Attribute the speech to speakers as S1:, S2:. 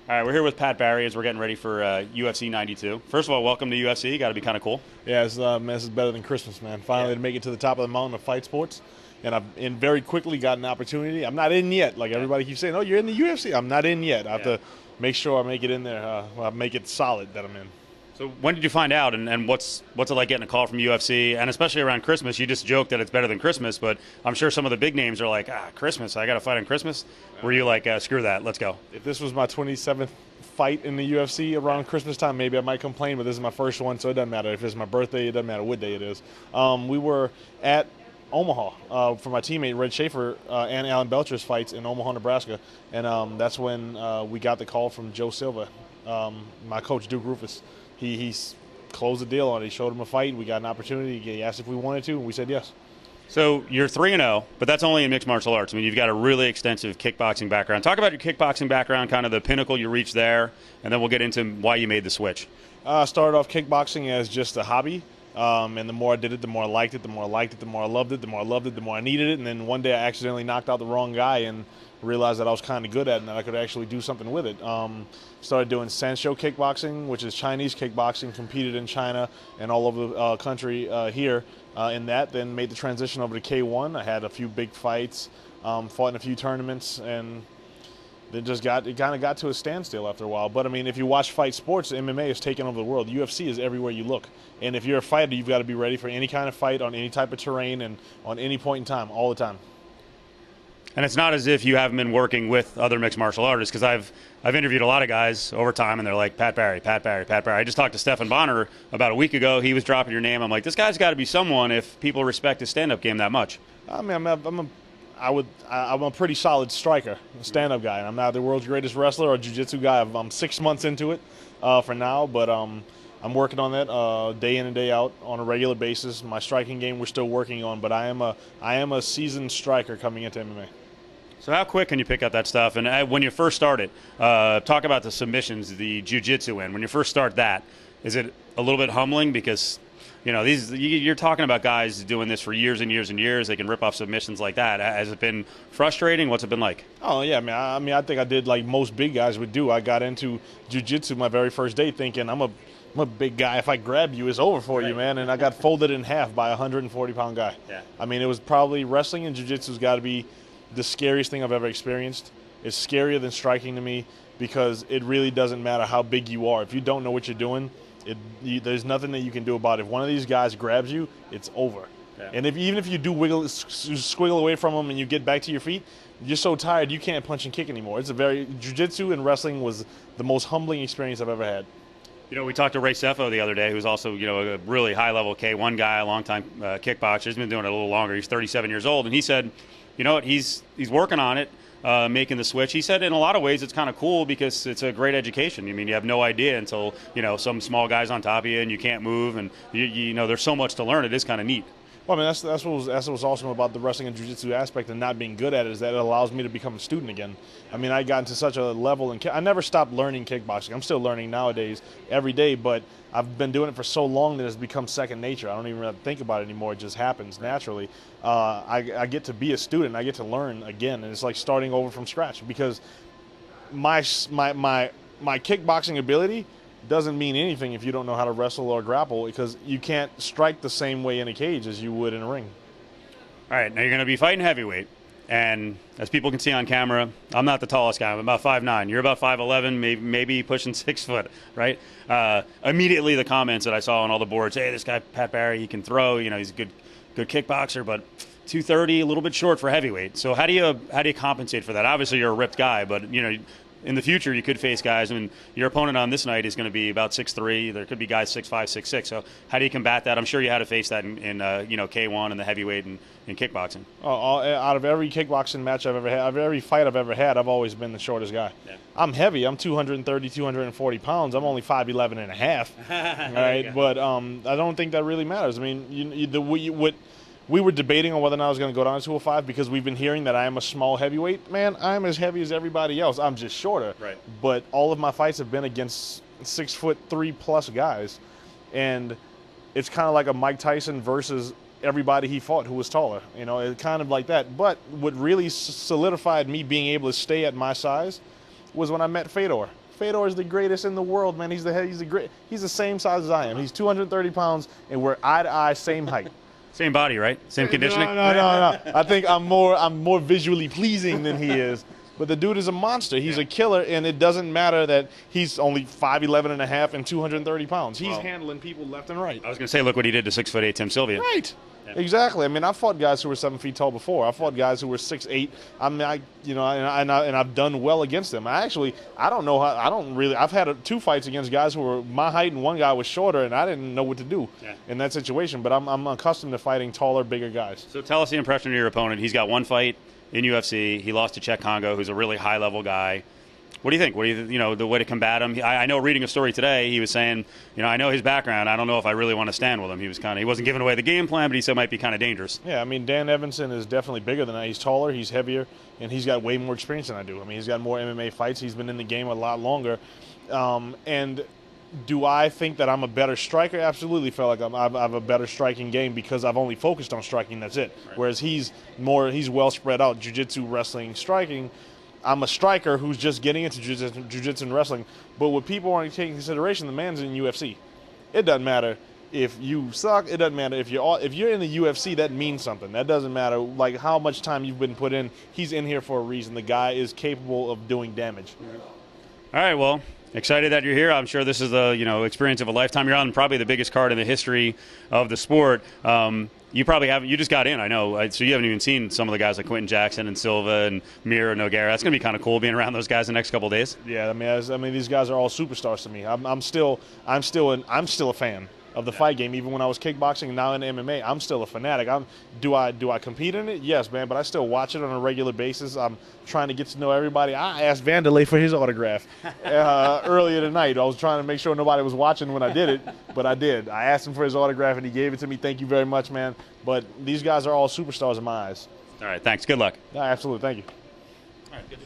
S1: All right, we're here with Pat Barry as we're getting ready for UFC 92. First of all, welcome to UFC. Got to be kind of cool.
S2: Yeah, man, this is better than Christmas, man. Finally to make it to the top of the mountain of fight sports. And I've very quickly got an opportunity. I'm not in yet. Like everybody keeps saying, oh, you're in the UFC. I'm not in yet. I have to make sure I make it in there. Make it solid that I'm in.
S1: So when did you find out, and what's it like getting a call from UFC, and especially around Christmas? You just joked that it's better than Christmas, but I'm sure some of the big names are like, Christmas, I got to fight on Christmas. Were you like, screw that, let's go?
S2: If this was my 27th fight in the UFC around Christmas time, maybe I might complain, but this is my first one, so it doesn't matter. If it's my birthday, it doesn't matter what day it is. We were at Omaha for my teammate Red Schaefer and Alan Belcher's fights in Omaha, Nebraska, and that's when we got the call from Joe Silva, my coach Duke Rufus. He closed the deal on it. He showed him a fight. We got an opportunity. He asked if we wanted to, and we said yes.
S1: So you're 3-0, but that's only in mixed martial arts. I mean, you've got a really extensive kickboxing background. Talk about your kickboxing background, kind of the pinnacle you reached there, and then we'll get into why you made the switch.
S2: I started off kickboxing as just a hobby, and the more I did it, the more I liked it, the more I liked it, the more I loved it, the more I loved it, the more I needed it. And then one day I accidentally knocked out the wrong guy and realized that I was kind of good at it and that I could actually do something with it. Started doing Sanshou kickboxing, which is Chinese kickboxing, competed in China and all over the country here in that. Then made the transition over to K1. I had a few big fights, fought in a few tournaments, and it kind of got to a standstill after a while. But I mean, if you watch fight sports, MMA is taking over the world. UFC is everywhere you look. And if you're a fighter, you've got to be ready for any kind of fight on any type of terrain and on any point in time, all the time.
S1: And it's not as if you haven't been working with other mixed martial artists, because I've interviewed a lot of guys over time, and they're like, Pat Barry, Pat Barry, Pat Barry. I just talked to Stephan Bonner about a week ago. He was dropping your name. I'm like, this guy's got to be someone if people respect his stand-up game that much.
S2: I mean, I'm a pretty solid striker, stand-up guy. I'm not the world's greatest wrestler or jiu-jitsu guy. I'm 6 months into it for now, but I'm working on that day in and day out on a regular basis. My striking game we're still working on, but I am a seasoned striker coming into MMA.
S1: So how quick can you pick up that stuff? And when you first started, talk about the submissions, the jiu-jitsu end. When you first start that, is it a little bit humbling? Because, you know, you're talking about guys doing this for years and years and years. They can rip off submissions like that. Has it been frustrating? What's it been like?
S2: Oh, yeah, man. I think I did like most big guys would do. I got into jiu-jitsu my very first day thinking I'm a big guy. If I grab you, it's over for you, man. And I got folded in half by a 140-pound guy.
S1: Yeah.
S2: I mean, it was probably wrestling and jiu-jitsu's got to be the scariest thing I've ever experienced. It's scarier than striking to me because it really doesn't matter how big you are. If you don't know what you're doing, there's nothing that you can do about it. If one of these guys grabs you, it's over. Yeah. And even if you do squiggle away from them and you get back to your feet, you're so tired you can't punch and kick anymore. Jiu-jitsu and wrestling was the most humbling experience I've ever had.
S1: You know, we talked to Ray Seffo the other day, who's also, you know, a really high-level K1 guy, a long-time kickboxer. He's been doing it a little longer. He's 37 years old, and he said, you know what, he's working on it, making the switch. He said in a lot of ways it's kind of cool because it's a great education. I mean, you have no idea until, you know, some small guy's on top of you and you can't move, and you know, there's so much to learn. It is kind of neat.
S2: Well, I mean, that's what was awesome about the wrestling and jiu-jitsu aspect and not being good at it is that it allows me to become a student again. I mean, I got into such a level, and I never stopped learning kickboxing. I'm still learning nowadays every day, but I've been doing it for so long that it's become second nature. I don't even have to think about it anymore. It just happens naturally. I get to be a student. I get to learn again, and it's like starting over from scratch because my kickboxing ability doesn't mean anything if you don't know how to wrestle or grapple because you can't strike the same way in a cage as you would in a ring.
S1: All right, now you're going to be fighting heavyweight, and as people can see on camera, I'm not the tallest guy. I'm about 5'9". You're about 5'11", maybe pushing 6 foot, right? Immediately the comments that I saw on all the boards, hey, this guy, Pat Barry, he can throw, you know, he's a good kickboxer, but 230, a little bit short for heavyweight. So how do you compensate for that? Obviously you're a ripped guy, but, you know, in the future, you could face guys. I mean, your opponent on this night is going to be about 6'3". There could be guys 6'5", 6'6". So how do you combat that? I'm sure you had to face that in you know, K1 and the heavyweight and in kickboxing.
S2: Out of every kickboxing match I've ever had, every fight I've ever had, I've always been the shortest guy. Yeah. I'm heavy. I'm 230, 240 pounds. I'm only 5'11 and a half. Right? But I don't think that really matters. I mean, we were debating on whether or not I was going to go down to 205 because we've been hearing that I am a small heavyweight. Man, I'm as heavy as everybody else. I'm just shorter.
S1: Right.
S2: But all of my fights have been against 6'3" guys. And it's kind of like a Mike Tyson versus everybody he fought who was taller. You know, it's kind of like that. But what really solidified me being able to stay at my size was when I met Fedor. Fedor is the greatest in the world, man. He's the same size as I am. He's 230 pounds, and we're eye to eye, same height.
S1: Same body, right? Same conditioning?
S2: No. I think I'm more visually pleasing than he is. But the dude is a monster. He's a killer, and it doesn't matter that he's only 5'11 and a half and 230 pounds. He's handling people left and right.
S1: I was going to say, look what he did to 6'8" Tim Sylvia.
S2: Right. Yeah. Exactly. I mean, I've fought guys who were 7 feet tall before. I fought guys who were 6'8". I mean, and I've done well against them. I don't know how. I've had 2 fights against guys who were my height, and one guy was shorter, and I didn't know what to do in that situation. But I'm accustomed to fighting taller, bigger guys.
S1: So tell us the impression of your opponent. He's got 1 fight in UFC. He lost to Czech Congo, who's a really high-level guy. What do you think? The way to combat him? I know reading a story today, he was saying, I know his background. I don't know if I really want to stand with him. He wasn't giving away the game plan, but he said it might be kind of dangerous.
S2: Yeah, I mean, Dan Evanson is definitely bigger than I. He's taller, he's heavier, and he's got way more experience than I do. I mean, he's got more MMA fights. He's been in the game a lot longer. And do I think that I'm a better striker? Absolutely. Feel like I have a better striking game because I've only focused on striking. That's it. Right. Whereas he's well spread out. Jiu-jitsu, wrestling, striking. I'm a striker who's just getting into jiu-jitsu and wrestling. But what people aren't taking into consideration, the man's in UFC. It doesn't matter if you suck. It doesn't matter if you're in the UFC. That means something. That doesn't matter like how much time you've been put in. He's in here for a reason. The guy is capable of doing damage.
S1: All right. Well, excited that you're here. I'm sure this is the experience of a lifetime. You're on probably the biggest card in the history of the sport. You probably haven't. You just got in, I know. So you haven't even seen some of the guys like Quentin Jackson and Silva and Mir and Nogueira. That's going to be kind of cool being around those guys the next couple of days.
S2: Yeah, I mean, these guys are all superstars to me. I'm still a fan of the fight game. Even when I was kickboxing and now in MMA, I'm still a fanatic. Do I compete in it? Yes, man, but I still watch it on a regular basis. I'm trying to get to know everybody. I asked Vanderlei for his autograph earlier tonight. I was trying to make sure nobody was watching when I did it, but I did. I asked him for his autograph, and he gave it to me. Thank you very much, man. But these guys are all superstars in my eyes.
S1: All right, thanks. Good luck.
S2: Yeah, absolutely. Thank you.
S1: All right, good.